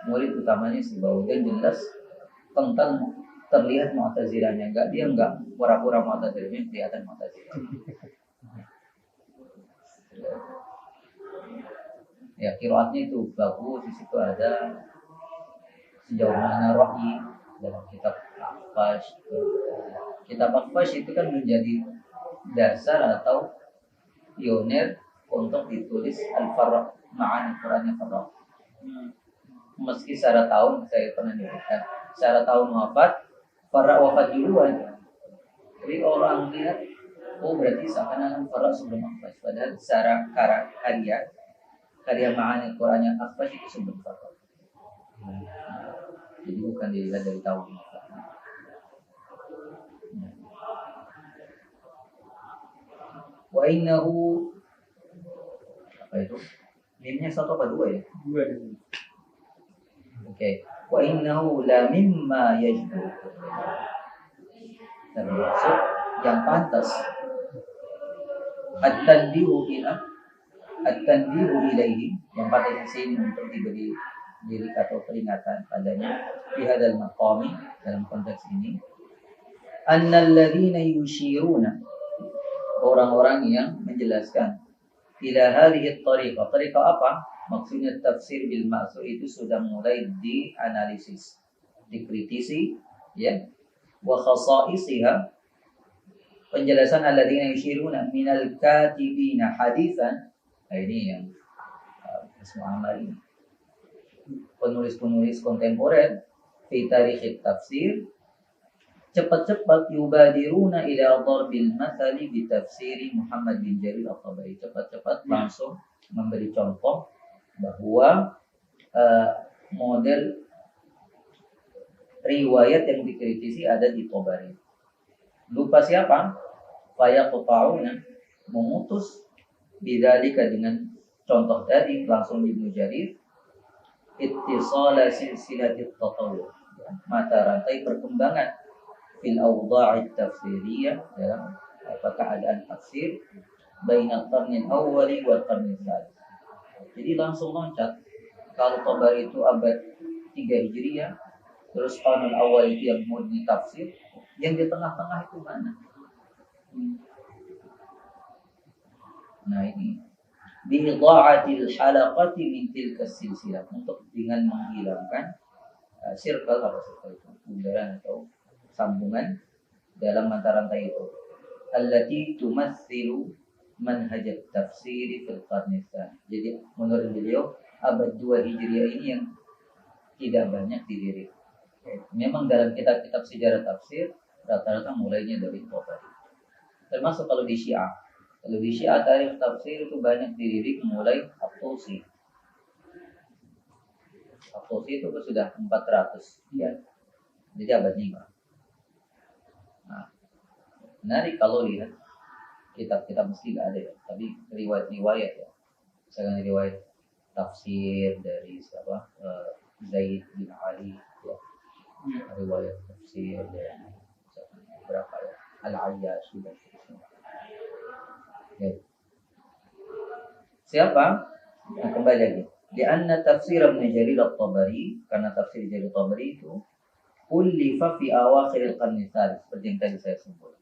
Murid utamanya Sibawi, dan jelas tentang terlihat Mu'tazilahnya, dia enggak pura-pura Mu'tazilahnya, kelihatan Mu'tazilah. Ya, qiraatnya itu bagus, di situ ada sejauh mana ra'yi dalam kitab Akhfash. Kitab Akhfash itu kan menjadi dasar atau pionir untuk ditulis Al-Farraq, Ma'ani Qurannya Farraq. Meski secara tahun saya pernah nyebutkan, secara tahun wafat Farraq wafat duluan. Jadi orang lihat, oh berarti seakan-akan Farraq sebelum Akhfash, padahal secara karya Ma'ani Qurannya Akhfash itu sebelum Farraq. Jadi bukan dilihat dari tahun wafat. Wa innahu, apa itu? Mimnya satu apa dua ya? Dua. Oke. Wa innahu la mimma yajbu. Termasuk yang pantas at-tanbihu ilaihi, yang pantas di sini untuk diberi diri atau peringatan padanya fi hadzal maqami, dalam konteks ini, annal ladzina yushiruna, orang-orang yang menjelaskan ila hadhihi tariqah apa? Maksudnya tafsir bil ma'sur itu sudah mulai dianalisis, dikritisi ya. Wa khasaisiha, penjelasan alladzina yushiruna minal katibina haditsan. Nah, ini yang Muhammad, penulis-penulis kontemporer fi tarikh tafsir cepat-cepat yubadiruna ila darbil mathali bi tafsiri Muhammad bin Jarir At-Tabari. Cepat-cepat langsung memberi contoh bahwa model riwayat yang dikritisi ada di Tabari. Lupa siapa? Fayaqta'una, memutus bidzalika dengan contoh tadi langsung Ibnu Jarir, ittisala silsilatit tatawwu, mata rantai perkembangan fil awdha'i tafsiriyah, dalam keadaan tafsir baina qarnil awwali wal qarnil tsalits. Jadi langsung loncat. Kalau Tabari itu abad 3 Hijriah, terus qarnul awal itu yang murni tafsir, yang di tengah-tengah itu mana? Nah ini biidha'atil halaqati min tilka silsilah, untuk dengan menghilangkan circle itu bundaran atau sambungan dalam mata rantai itu, allati tumatsilu manhaj tafsir fil qarni tsani. Jadi menurut beliau abad 2 Hijriah ini yang tidak banyak dilirik. Memang dalam kitab-kitab sejarah tafsir rata-rata mulainya dari Tabari. Termasuk kalau di Syiah. Kalau di Syiah tarikh tafsir itu banyak dilirik mulai At-Tusi. At-Tusi itu sudah 400 ya. Jadi abad 5. Nah, menarik kalau lihat kitab-kitab mesti nggak ada ya, tapi riwayat-riwayat ya. Misalkan riwayat tafsir dari siapa? Zaid bin Ali ya. Riwayat tafsir dari berapa ya? Al-Ayyash dan sebagainya. Ya. Siapa? Nah, kembali lagi. Di anna tafsir Ibnu Jarir At-Tabari, karena tafsir Jarir At-Tabari itu ulifa fi awakhir al-qarni tsalits, seperti yang tadi saya sebut.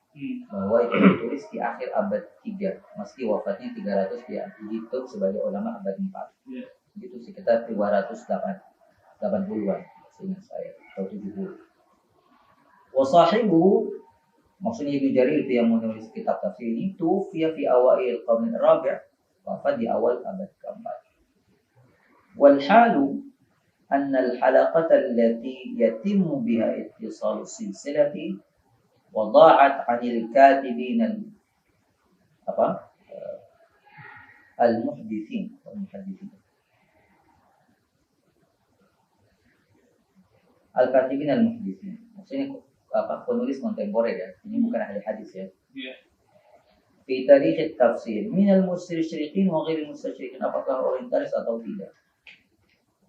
Bahwa itu ditulis di akhir abad 3, meski wafatnya 300 dia dihitung sebagai ulama abad 4. Itu sekitar 280-an seingat saya, atau 70. Wa sahibuhu, maksudnya Ibnu Jarir itu yang menulis kitab tafsir ini, tufiya fi awail qarni rabi', wafat di awal abad keempat. Wal halu anna al-halaqata allati yatimmu biha ittisalu silsilati wada'at 'anil katibin al-muhaddithin. Al-katibin al-muhaddithin. Maksudnya penulis kontemporer ya. Ini bukan ahli hadis ya. Fi tarikh tafsir min al-mustasyriqin wa ghairi al-mustasyriqin, apakah orientalis atau tidak.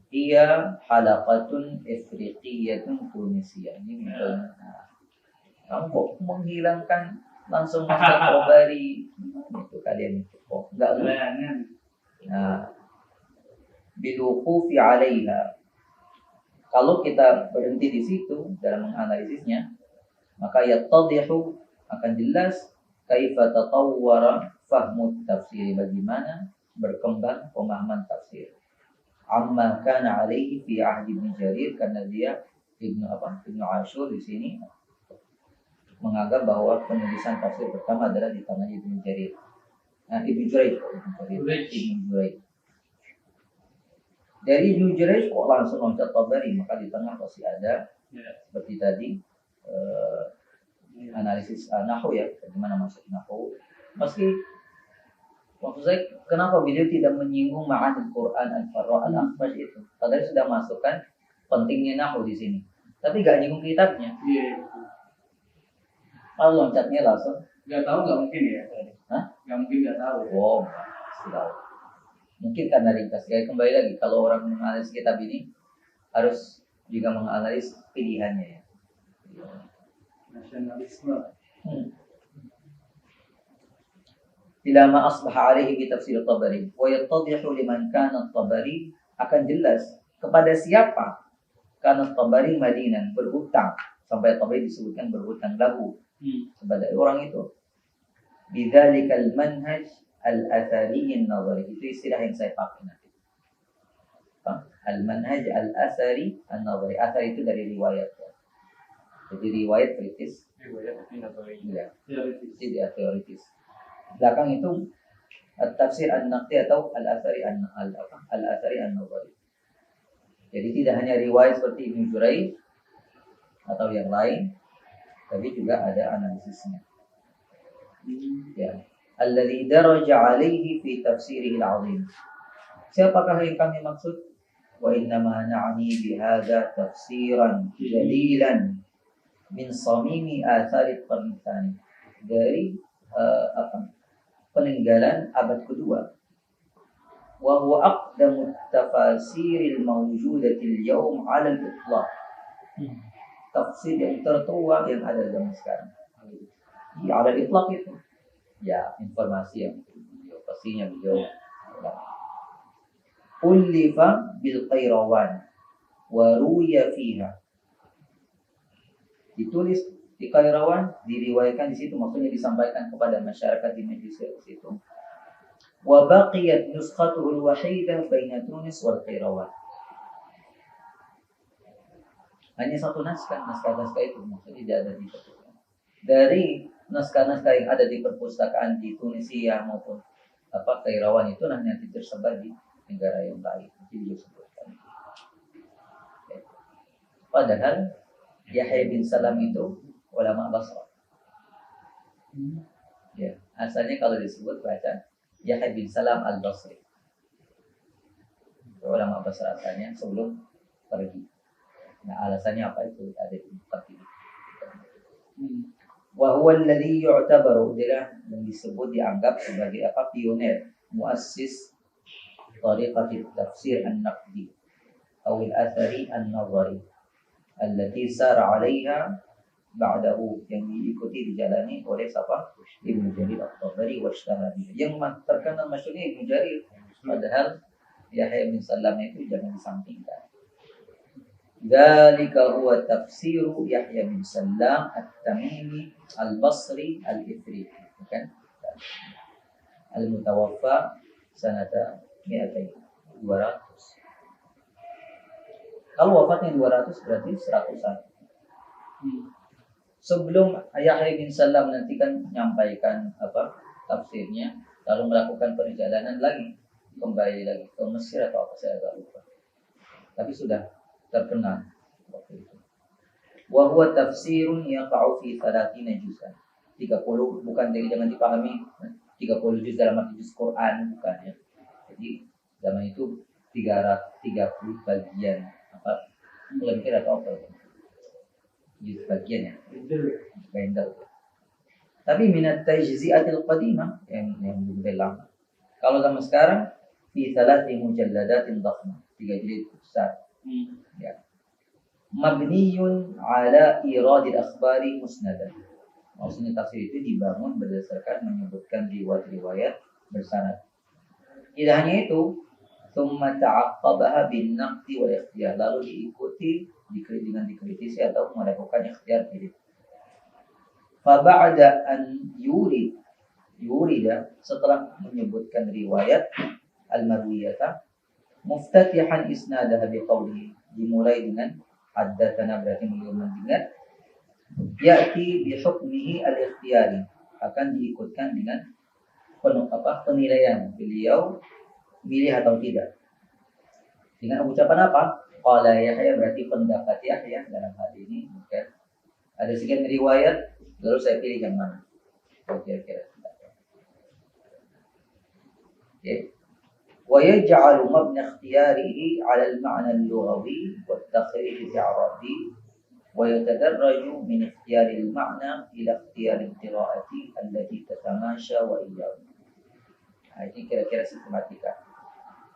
Ia halaqatun ifriqiyatun tunisiyah. Ini misalnya kamu kok menghilangkan langsung masuk Tabari itu kalian itu kok enggak lumayan. Nah, biluqufi 'alaiha. Kalau kita berhenti di situ dalam menganalisisnya, maka yattadihu, akan jelas kaifa tatawwara fahmu tafsir, bagaimana berkembang pemahaman tafsir. Amma kana 'alaihi fi ahdi Ibnu Jarir, karena dia Ibnu Ashur di sini menganggap bahwa penulisan tafsir pertama adalah di tangan Ibnu Jarir. Nah, Ibnu Juraij. Dari Ibnu Juraij kok langsung loncat Tabari, maka di tengah pasti ada seperti tadi analisis nahwu ya, bagaimana masuk nahwu. Meski maksud saya kenapa beliau tidak menyinggung ma'anil Quran al-Farra al-Akhbash itu, padahal sudah masukkan pentingnya nahwu di sini, tapi gak nyinggung kitabnya. Kalau loncatnya langsung Gak tahu, gak mungkin ya. Gak mungkin gak tahu. Oh, tidak. Mungkin karena ringkas. Kayak kembali lagi, kalau orang menganalisis kitab ini harus juga menganalisis pilihannya ya. Nasionalisme. Ila ma asbaha alaihi bi tafsir Tabari wa yattadihu liman kana Tabari, akan jelas kepada siapa karena Tabari Madinan berhutang, sampai Tabari disebutkan berhutang lahu kepada orang itu. Bidzalikal manhaj al-athari an-nazari, itu istilah yang saya pakai nanti. Al-manhaj al-athari an-nazari. Athar itu dari riwayat. Jadi riwayat kritis. Ya, tidak teoritis. Belakang itu tafsir an-naqdi atau al-athari an-nazari. Jadi tidak hanya riwayat seperti Ibnu Juraij atau yang lain, tapi juga ada analisisnya. Ya. Alladzi daraja alaihi fi tafsirihi al-'azim. Siapakah yang kami maksud? Wa innama na'ni bihadza tafsiran jalilan min samimi athari al-qarn tsani. Dari peninggalan abad kedua. Wa huwa aqdamu at-tafasir al-mawjudati al-yawm 'ala al-itlaq. Tafsir yang tertua yang ada zaman sekarang. Ya, 'ala al-itlaq itu. Ya, informasi yang pastinya beliau ulifa bil Qayrawan wa ruya fiha. Ditulis di Qayrawan, diriwayatkan di situ, maksudnya disampaikan kepada masyarakat di majlis situ. Wa baqiyat nuskhatuhu al-wahidah baina Tunis wal Qayrawan. Hanya satu naskah itu maksudnya tidak ada di perpustakaan. Dari naskah-naskah yang ada di perpustakaan di Tunisia maupun Qayrawan itu nanti tersebar di negara yang lain. Disebutkan. Padahal Yahya bin Salam itu ulama Basra. Ya, asalnya kalau disebut baca Yahya bin Salam al-Basri. Ulama Basra asalnya sebelum pergi. Nah, alasannya apa itu ada di muqaddimah. Wa huwa alladhi yu'tabaru, dia yang disebut dianggap sebagai pioner, muassis tariqati tafsir an-naqdi atau al-athari an-nazari allati sara 'alaiha ba'dahu, yang diikuti dijalani oleh siapa? Ibnu Jarir at-Tabari wa Asy-Syarabi. Yang terkenal masyhurnya Ibnu Jarir, padahal Yahya bin Salam itu jangan disampingkan. Dzalika huwa tafsiru Yahya bin Salam at-Tamimi al-Basri al-Ifriqi, kan? Al-mutawaffa sanata 200. Kalau wafatnya 200 berarti 100-an. Sebelum Yahya bin Salam nanti kan menyampaikan tafsirnya, lalu melakukan perjalanan lagi, kembali lagi ke Mesir atau apa saya agak lupa. Tapi sudah terkenal waktu itu. Wa huwa tafsirun yaqa'u fi 30 juz'an. 30 bukan, jadi jangan dipahami 30 juz dalam arti juz Quran, bukan ya. Jadi zaman itu 30 bagian lebih atau apa? Juz bagian ya. Bendel. Tapi minat tajzi'atil qadimah yang lebih lama. Kalau zaman sekarang fi 3 mujalladatin dhakhmah, 3 jilid besar. Ya. Mabniyun ala iradil akhbari musnadan. Maksudnya tafsir itu dibangun berdasarkan menyebutkan riwayat-riwayat bersanad. Tidak hanya itu, thumma ta'aqqabaha bin naqdi wal ikhtiyar, lalu diikuti dengan dikritisi atau melakukan ikhtiyar pilih. Fa ba'da an yurida, setelah menyebutkan riwayat al-marwiyata, muftatihan isnadaha biqawlihi, dimulai dengan haddatsana, berarti beliau mendengar, ya'ti bi hukmihi al-ikhtiyari, akan diikutkan dengan penilaian beliau milih atau tidak. Dengan ucapan apa? Qala Yahya, berarti pendapat Yahya dalam hal ini. Bukan. Ada sekian riwayat, lalu saya pilih yang mana? Kira-kira. Okay. ويجعل مبنى اختياره على المعنى اللغوي والتخريج الإعرابي ويتدرج من اختيار المعنى إلى اختيار القراءة التي تتماشى وإياه. Nah, ini kira-kira sistematika.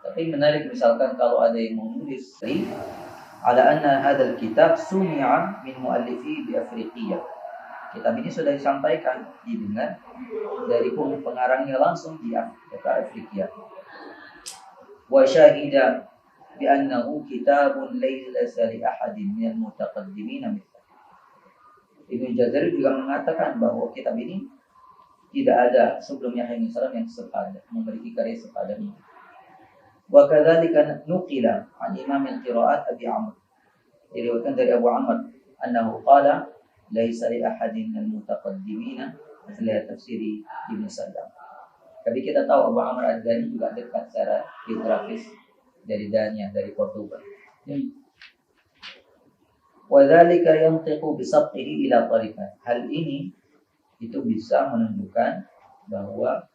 Tapi menarik misalkan kalau ada yang menulis ala anna hadzal kitab sumi'a min muallifi bi Afriqiyah. Kitab ini sudah disampaikan, didengar dari pengarangnya langsung di Afriqiyah. Wa syahida bi annahu kitabun laysa li ahadin minal mutaqaddimin mithlah. Ibnu Jazari juga mengatakan bahwa kitab ini tidak ada sebelumnya Yahya bin Salam yang sepadan, memiliki karya sepadan ini. Wa kadzalika nuqila an imam al-qira'at Abi Amr, diriwayatkan dari Abu Amr annahu qala laisa li ahadin minal mutaqaddimin mithla tafsiri Ibnu Salam. Tapi kita tahu Abu Amr ad-Dani juga dekat secara geografis dari Dania, dari Portugal. وذلك ينطق بسبقه إلى طريقة. Hal ini itu bisa menunjukkan bahwa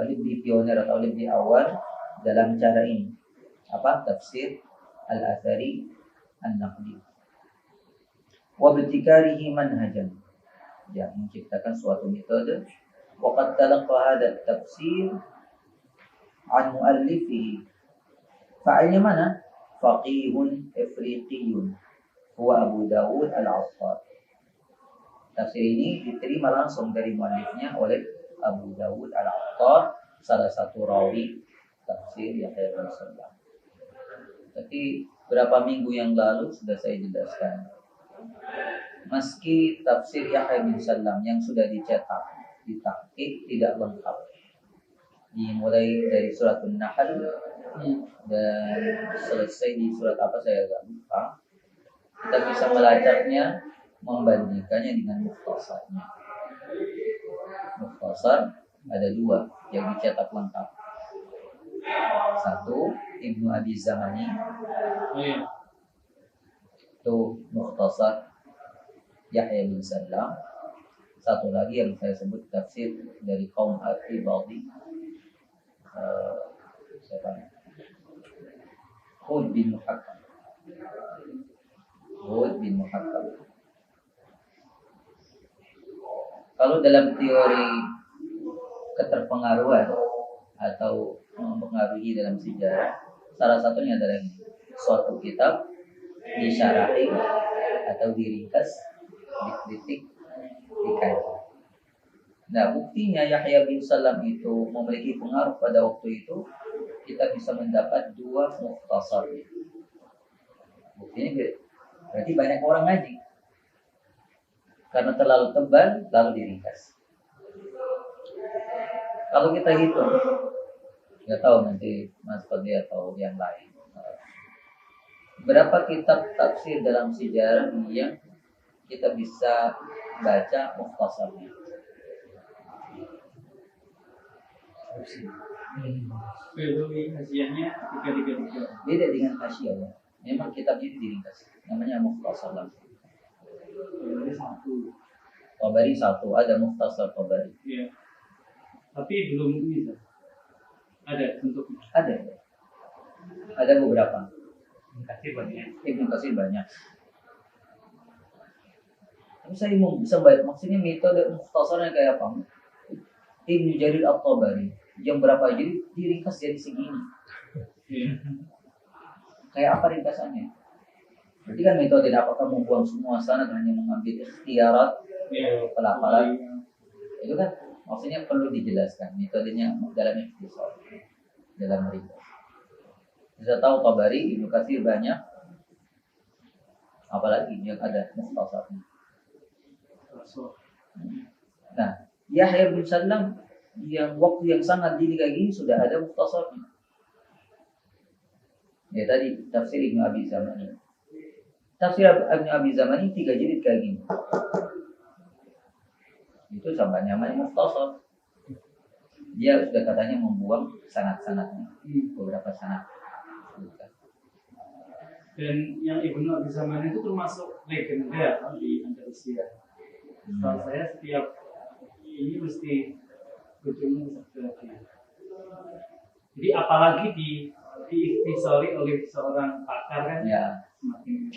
lebih pioner atau lebih awal dalam cara ini. Apa? Tafsir al-athari an-naqli. Wa ibtikarihi manhajan. Ya, menciptakan suatu metode. Wa qad talaqqa hadha at-tafsir an muallifihi. Fa'ilnya mana? Faqihun Afriqiyun. Huwa Abu Dawud al-Attar. Tafsir ini diterima langsung dari muallifnya oleh Abu Dawud al-Attar, salah satu rawi tafsir Yahya bin Sallam. Tapi berapa minggu yang lalu sudah saya jelaskan. Meski tafsir Yahya bin Sallam yang sudah dicetak, ditahqiq tidak lengkap. Dimulai dari surat An-Nahl dan selesai di surat apa saya agak lupa. Kita bisa melacaknya, membandingkannya dengan mukhtasarnya. Mukhtasar ada dua yang dicetak lengkap. Satu Ibnu Abi Zamani, itu mukhtasar Yahya bin Sallam. Satu lagi yang saya sebut tafsir dari kaum Al-Ibadi, siapa? Hud bin Muhakkam. Kalau dalam teori keterpengaruhan atau mempengaruhi dalam sejarah, salah satunya adalah suatu kitab disyarahi atau diringkas, dikritik, dikaji. Nah, buktinya Yahya bin Sallam itu memiliki pengaruh pada waktu itu, kita bisa mendapat dua mukhtasar. Buktinya berarti banyak orang ngaji. Karena terlalu tebal, lalu diringkas. Kalau kita hitung, nggak tahu nanti Mas Fadli atau yang lain, berapa kitab tafsir dalam sejarah yang kita bisa baca mukhtasarnya? Hasiahnya 333. Beda dengan hasyah ya. Memang kitab ini diringkas. Namanya mukhtasar langsung. Tabari satu, ada mukhtasar Tabari. Iya. Tapi belum ini ada bentuknya. Ada beberapa. Kasih Kasir banyak. Tapi saya mau bisa baca, maksudnya metode mukhtasarnya kayak apa? Ibnu Jarir At-Tabari yang berapa jadi diringkas jadi segini. Iya. Kayak apa ringkasannya? Berarti kan metode apakah membuang semua sanad hanya mengambil ikhtiarat, pelafalan. Itu kan maksudnya perlu dijelaskan metodenya dalam ikhtisar, dalam ringkas. Bisa tahu Tabari, Ibnu Katsir banyak, apalagi yang ada mukhtasarnya. Nah, Yahya bin Sallam yang waktu yang sangat dini kayak gini sudah ada mukhtasarnya. Ya tadi tafsir Ibnu Abi Zamani. Tafsir Ibnu Abi Zamani 3 jilid kayak gini. Itu sampai namanya mukhtasar. Dia sudah katanya membuang sanad-sanadnya, beberapa sanad. Dan yang Ibnu Abi Zamani itu termasuk legenda di Andalusia. Kalau saya setiap ini mesti berjumlah seperti. Jadi apalagi diikhtisari oleh seorang pakar kan Ya. semakin.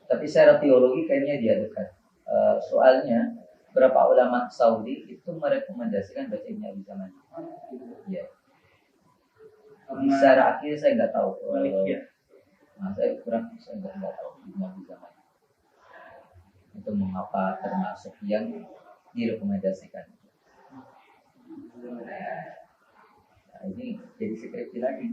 Tapi secara teologi kayaknya dia dekat. Soalnya beberapa ulama Saudi itu merekomendasikan baca Ibnu Abi Zamani. Ya. Secara akhir saya nggak tahu. Saya nggak tahu Ibnu Abi Zamani itu mengapa termasuk yang direkomendasikan. Nah, ini jadi skripsi lagi.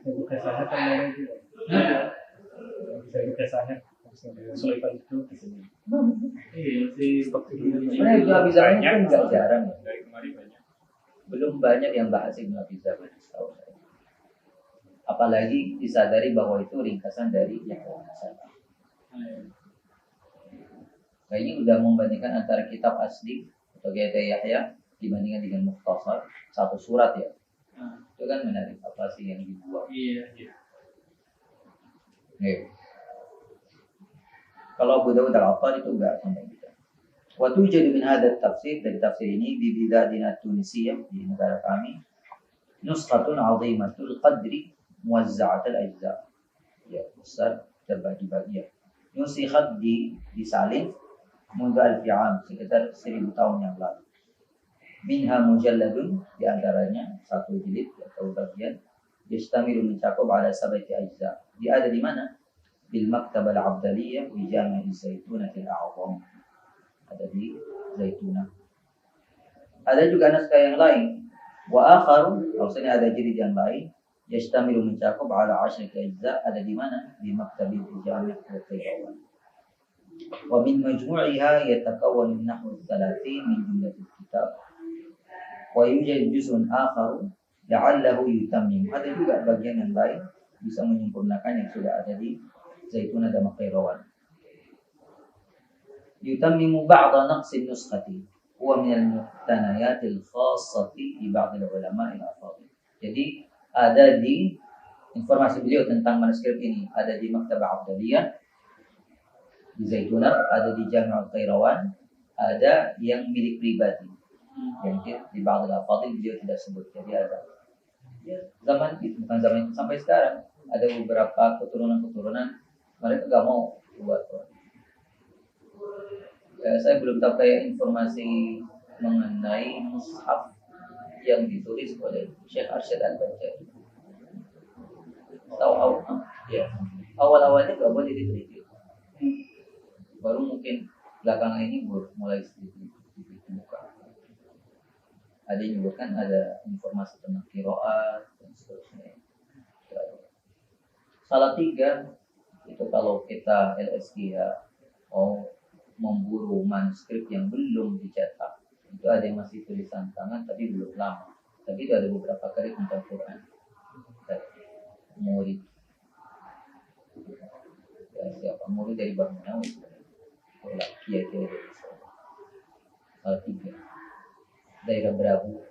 buka sangat kan itu. Bisa buka sangat. Kesulitan itu di sini. Iya sih. Sebenarnya Ibnu Abi Zamani kan nggak jarang ya. Dari kemarin banyak. Belum banyak yang bahas Ibnu Abi Zamani, setahu saya. Apalagi disadari bahwa itu ringkasan dari Yahya bin Sallam. Kayaknya udah membandingkan antara kitab asli atau Yahya dibandingkan dengan mukhtasar satu surat ya. Itu kan menarik, apa sih yang dibuang. Iya, iya. Kalau Abu Dawud al-Attar itu enggak sampai gitu. Wa tujadu min hadha tafsir, dari tafsir ini di biladina Tunisia, di negara kami, nuskhatun 'azimatul qadri muwazza'atul ajza. Ya, besar terbagi-bagi ya. Nusikhat disalin mundu al-fi'am, sekitar 1000 tahun yang lalu. Minha mujalladun, di antaranya satu jilid atau bagian, yastamilu mencakup ala sabati ajza. Dia ada di mana? Bil Maktab al-Abdaliyah di Jami' Zaitunah al-A'zam. Ada di Zaitunah. Ada juga naskah yang lain. Wa akharu, maksudnya ada jilid yang lain, yastamilu mencakup ala 10 ajza. Ada di mana? Di Maktab al-Jami' al-Qayrawan. Wa min majmu'iha yatakawwanu nahwu 30 min jumlatil kitab. Wa yujad juz'un akharu la'allahu yutammim. Ada juga bagian yang lain bisa menyempurnakan yang sudah ada di Zaitunah dan Qayrawan. Yutammimu ba'da naqsi nuskhati huwa min al-muqtanayat al-khassati li ba'd al-ulama al-afadil. Jadi ada di informasi beliau tentang manuskrip ini ada di Maktabah Abdaliyah di Zaitunah, ada di Jami' al-Qayrawan, ada yang milik pribadi. Yang di ba'd al-afadil beliau tidak sebut. Jadi ada zaman itu, bukan zaman itu, sampai sekarang ada beberapa keturunan-keturunan mereka gak mau buat. Saya belum tahu kayak informasi mengenai mushaf yang ditulis oleh Syekh Arsyad Al-Banjari. Tahu ya. Awal-awalnya gak boleh diteliti. Baru mungkin belakangan ini mulai sedikit dibuka. Ada yang menyebutkan ada informasi tentang qiraat dan seterusnya. Salatiga itu kalau kita LSG ya mau memburu manuskrip yang belum dicetak, itu ada yang masih tulisan tangan tapi belum lama. Tapi itu ada beberapa kali tentang Quran. Murid ya, siapa murid dari Bahmanawi kiai-kiai dari Salatiga daerah Berabu.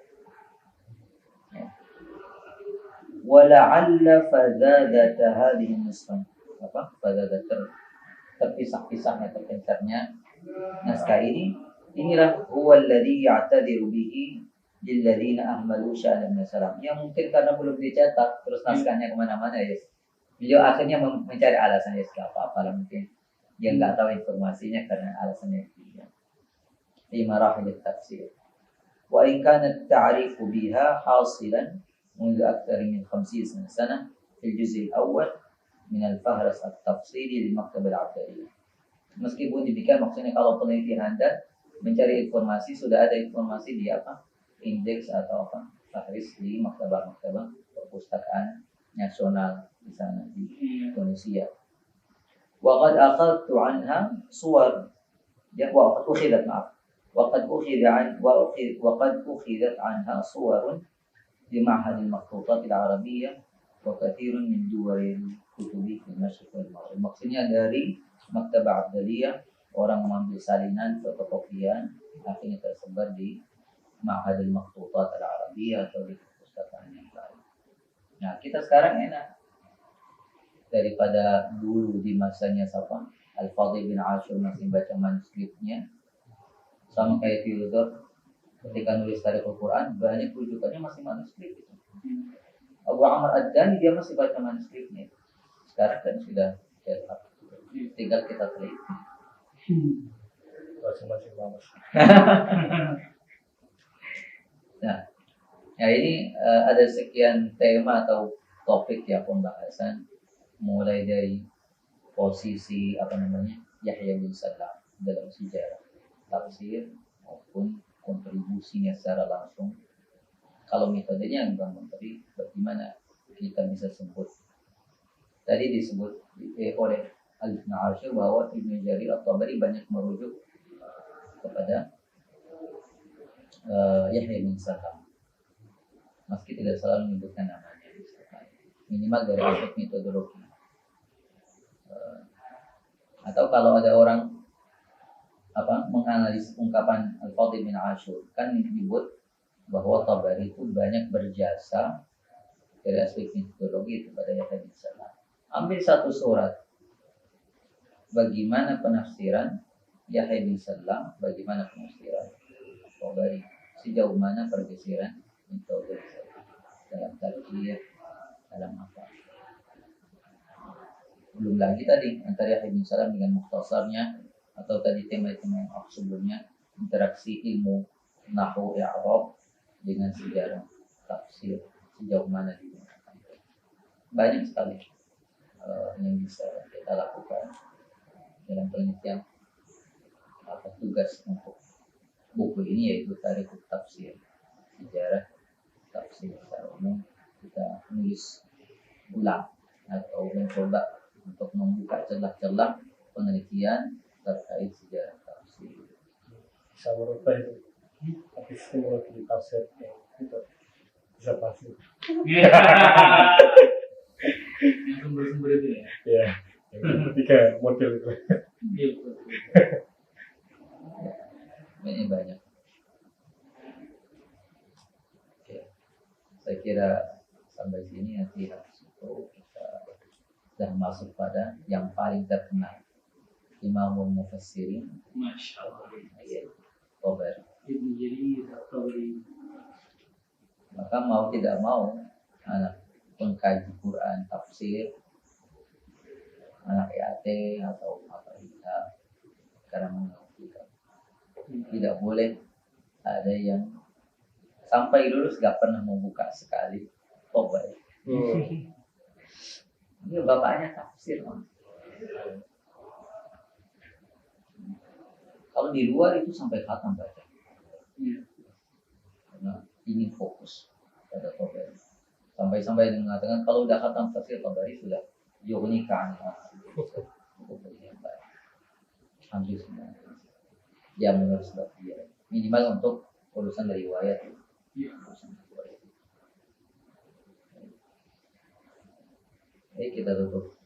Wala'alla fadzadata hadhihi nuskhah, apa fadzadata terpisah-pisahnya, terpencarnya naskah inilah huwa alladhi ya'tadiru bihi lilladzina ahmalu sya'nan salam. Ya mungkin karena belum dicetak terus naskahnya kemana-mana ya. Beliau akhirnya mencari alasan ya apa lah mungkin dia nggak tahu informasinya karena alasannya itu. Di marahil tafsir. Wa in kana at-ta'rifu biha hasilan منذ أكثر من 50 سنة في الجزء الأول من الفهرس التفصيلي للمكتبة العبدالية. Meskipun demikian, maksudnya kalau peneliti Anda mencari informasi, sudah ada informasi di apa? Indeks atau apa? Fahris di maktabah-maktabah perpustakaan nasional di sana di Indonesia. Waqad akhadtu anha suwar, ya waqad ukhidat anha suwarun di Ma'had al-Makhtutat al-Arabiyah wa kathirun min duwal kutubi fi Masyriq wal Maghrib. Maksudnya dari Maktabah Abdaliyah orang mengambil salinan fotokopian akhirnya tersebar di Ma'had al-Makhtutat al-Arabiyah atau di perpustakaan yang lain. Nah, kita sekarang enak daripada dulu di masanya siapa? Al-Fadhil bin Ashur masih baca manuskripnya. Sama kayak Theodor ketika nulis Tarikh Al-Quran, banyak rujukannya masih manuskrip itu. Abu Amr Ad-Dani dia masih baca manuskripnya. Sekarang kan sudah cetak, tinggal kita teliti. Masing-masing bagus. Nah, ya ini ada sekian tema atau topik ya pembahasan, mulai dari posisi Yahya bin Salam dalam sejarah tafsir maupun kontribusinya secara langsung. Kalau metodenya enggak tapi bagaimana kita bisa sebut. Tadi disebut oleh Al-Ibn Ashur bahwa Ibn Jarir At-Tabari banyak merujuk kepada Yahya bin Salam. Meski tidak selalu menyebutkan namanya, minimal dari aspek metodologi. Atau kalau ada orang menganalisis ungkapan Al-Fadhil bin Ashur, kan disebut bahwa Tabari itu banyak berjasa dari aspek metodologi kepada Yahya bin Salam. Ambil satu surat, bagaimana penafsiran Yahya bin Salam, bagaimana penafsiran Tabari, sejauh mana pergeseran metode dalam tafsir, dalam apa. Belum lagi tadi antara Yahya bin Salam dengan mukhtasarnya, atau tadi tema-tema yang sebelumnya, interaksi ilmu nahwu i'rab dengan sejarah tafsir, sejauh mana digunakan. Banyak sekali yang bisa kita lakukan dalam penelitian. Apa tugas untuk buku ini, yaitu tarikh tafsir, sejarah tafsir secara umum. Kita menulis ulang atau mencoba untuk membuka celah-celah penelitian terkait sejarah tafsir. Bisa merubah itu. Tapi menurut tafsir itu bisa pasti. Yang sumber-sumber itu ya. Ya, yang ketiga model itu. Iya, betul. Ini banyak. Oke. Saya kira sampai sini nanti harus kita sudah masuk pada yang paling terkenal, Imamul Mufassirin, Masya Allah. Tabari. Ibnu Jarir At-Tabari. Maka mau tidak mau, anak pengkaji Quran, tafsir, anak IAT atau apa kita sekarang mengerti, tidak boleh ada yang sampai lulus gak pernah membuka sekali Tabari. Ini bapaknya tafsir, Mas. Kalau di luar itu sampai khatam baca. Iya. Karena ingin fokus pada Tabari. Sampai-sampai dia mengatakan kalau udah khatam tafsir Tabari sudah yughnika yang baik. Hampir semua. Dia menurut sebab dia. Minimal untuk urusan dari riwayat. Iya. Urusan riwayat. Jadi kita tutup